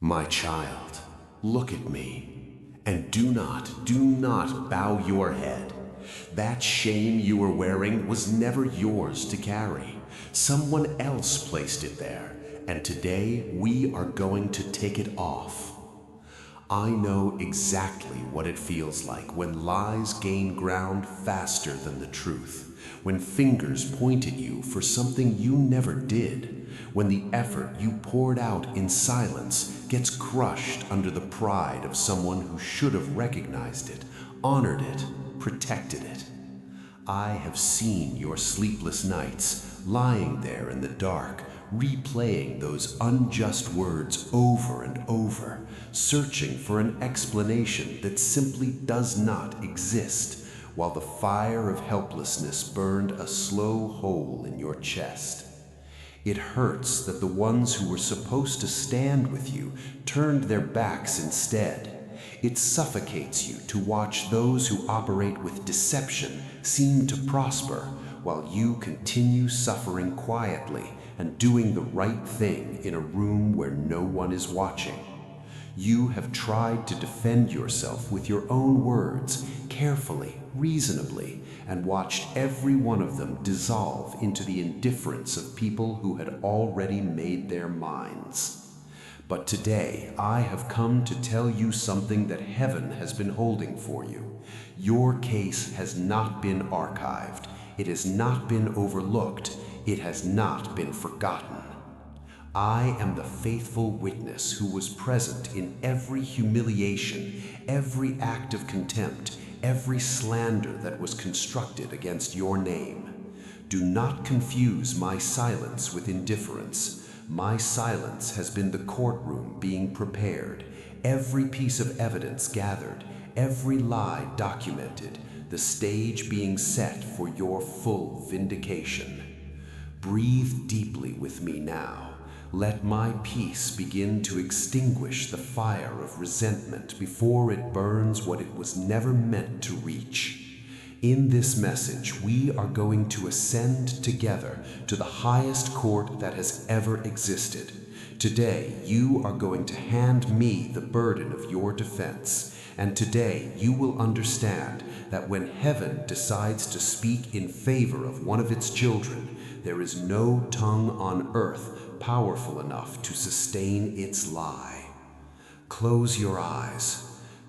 My child, look at me, and do not bow your head. That shame you are wearing was never yours to carry. Someone else placed it there, and today we are going to take it off. I know exactly what it feels like when lies gain ground faster than the truth, when fingers point at you for something you never did, when the effort you poured out in silence gets crushed under the pride of someone who should have recognized it, honored it, protected it. I have seen your sleepless nights, lying there in the dark, replaying those unjust words over and over, searching for an explanation that simply does not exist, while the fire of helplessness burned a slow hole in your chest. It hurts that the ones who were supposed to stand with you turned their backs instead. It suffocates you to watch those who operate with deception seem to prosper, while you continue suffering quietly and doing the right thing in a room where no one is watching. You have tried to defend yourself with your own words, carefully, reasonably, and watched every one of them dissolve into the indifference of people who had already made their minds. But today, I have come to tell you something that heaven has been holding for you. Your case has not been archived. It has not been overlooked. It has not been forgotten. I am the faithful witness who was present in every humiliation, every act of contempt, every slander that was constructed against your name. Do not confuse my silence with indifference. My silence has been the courtroom being prepared, every piece of evidence gathered, every lie documented, the stage being set for your full vindication. Breathe deeply with me now. Let my peace begin to extinguish the fire of resentment before it burns what it was never meant to reach. In this message, we are going to ascend together to the highest court that has ever existed. Today, you are going to hand me the burden of your defense, and today you will understand that when heaven decides to speak in favor of one of its children, there is no tongue on earth powerful enough to sustain its lie. Close your eyes.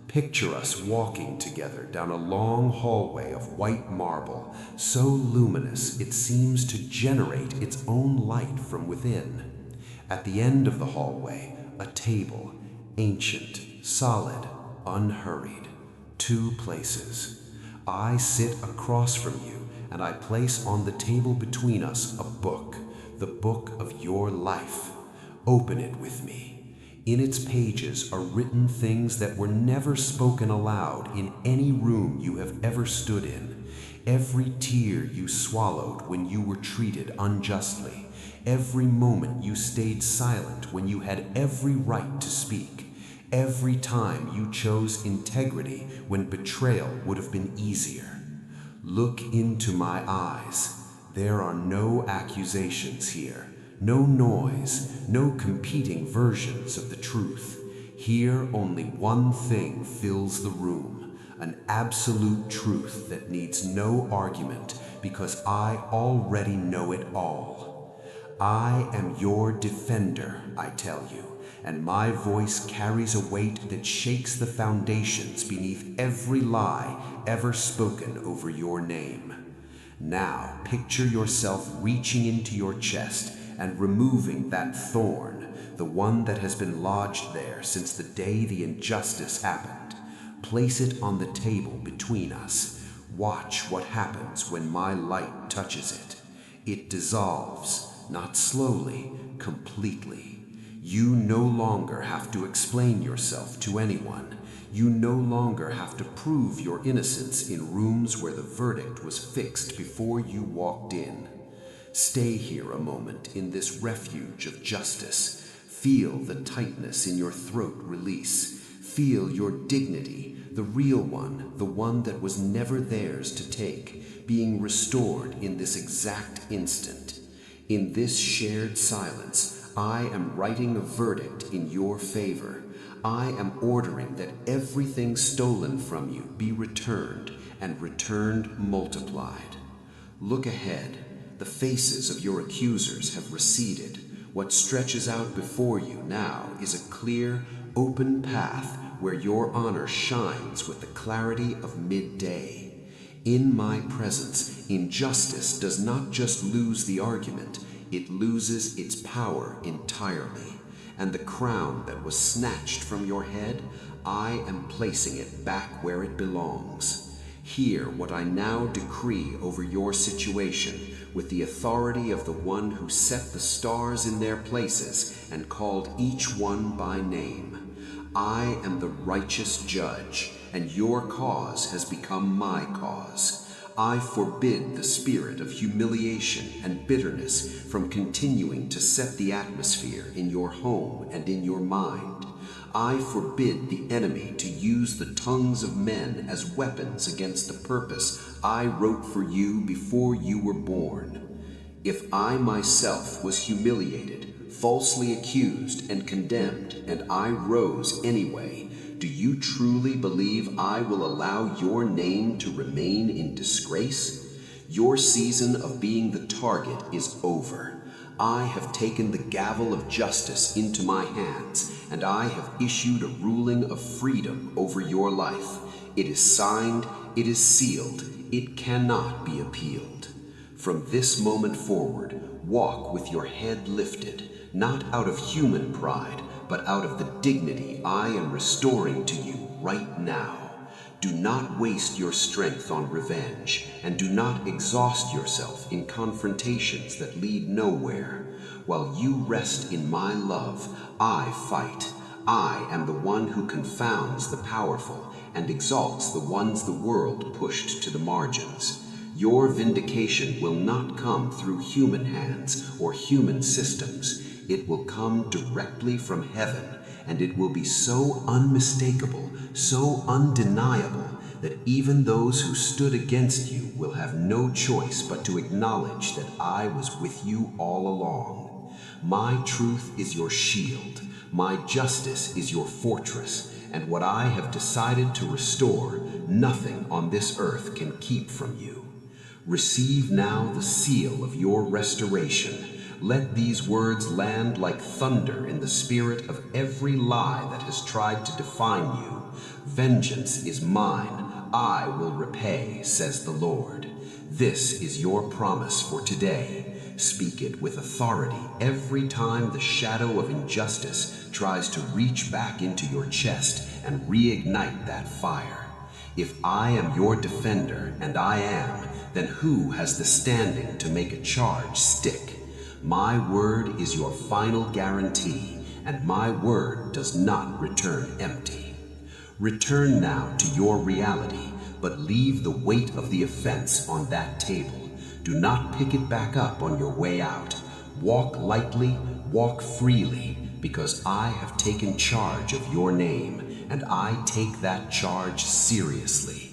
Picture us walking together down a long hallway of white marble, so luminous it seems to generate its own light from within. At the end of the hallway, a table, ancient, solid, unhurried. 2 places. I sit across from you, and I place on the table between us a book, the book of your life. Open it with me. In its pages are written things that were never spoken aloud in any room you have ever stood in. Every tear you swallowed when you were treated unjustly. Every moment you stayed silent when you had every right to speak. Every time you chose integrity when betrayal would have been easier. Look into my eyes. There are no accusations here. No noise, no competing versions of the truth. Here only one thing fills the room, an absolute truth that needs no argument because I already know it all. I am your defender, I tell you, and my voice carries a weight that shakes the foundations beneath every lie ever spoken over your name. Now picture yourself reaching into your chest and removing that thorn, the one that has been lodged there since the day the injustice happened. Place it on the table between us. Watch what happens when my light touches it. It dissolves, not slowly, completely. You no longer have to explain yourself to anyone. You no longer have to prove your innocence in rooms where the verdict was fixed before you walked in. Stay here a moment in this refuge of justice. Feel the tightness in your throat release. Feel your dignity, the real one, the one that was never theirs to take, being restored in this exact instant. In this shared silence, I am writing a verdict in your favor. I am ordering that everything stolen from you be returned, and returned multiplied. Look ahead. The faces of your accusers have receded. What stretches out before you now is a clear, open path where your honor shines with the clarity of midday. In my presence, injustice does not just lose the argument, it loses its power entirely. And the crown that was snatched from your head, I am placing it back where it belongs. Hear what I now decree over your situation with the authority of the one who set the stars in their places and called each one by name. I am the righteous judge, and your cause has become my cause. I forbid the spirit of humiliation and bitterness from continuing to set the atmosphere in your home and in your mind. I forbid the enemy to use the tongues of men as weapons against the purpose I wrote for you before you were born. If I myself was humiliated, falsely accused, and condemned, and I rose anyway, do you truly believe I will allow your name to remain in disgrace? Your season of being the target is over. I have taken the gavel of justice into my hands, and I have issued a ruling of freedom over your life. It is signed, it is sealed, it cannot be appealed. From this moment forward, walk with your head lifted, not out of human pride, but out of the dignity I am restoring to you right now. Do not waste your strength on revenge, and do not exhaust yourself in confrontations that lead nowhere. While you rest in my love, I fight. I am the one who confounds the powerful and exalts the ones the world pushed to the margins. Your vindication will not come through human hands or human systems. It will come directly from heaven, and it will be so unmistakable, so undeniable, that even those who stood against you will have no choice but to acknowledge that I was with you all along. My truth is your shield, my justice is your fortress, and what I have decided to restore, nothing on this earth can keep from you. Receive now the seal of your restoration. Let these words land like thunder in the spirit of every lie that has tried to define you. Vengeance is mine, I will repay, says the Lord. This is your promise for today. Speak it with authority every time the shadow of injustice tries to reach back into your chest and reignite that fire. If I am your defender, and I am, then who has the standing to make a charge stick? My word is your final guarantee, and my word does not return empty. Return now to your reality, but leave the weight of the offense on that table. Do not pick it back up on your way out. Walk lightly, walk freely, because I have taken charge of your name, and I take that charge seriously.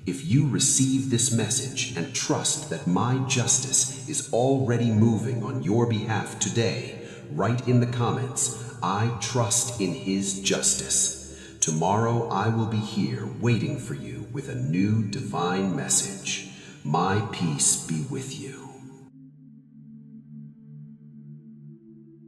If you receive this message and trust that my justice is already moving on your behalf today, write in the comments, I trust in his justice. Tomorrow I will be here waiting for you with a new divine message. My peace be with you.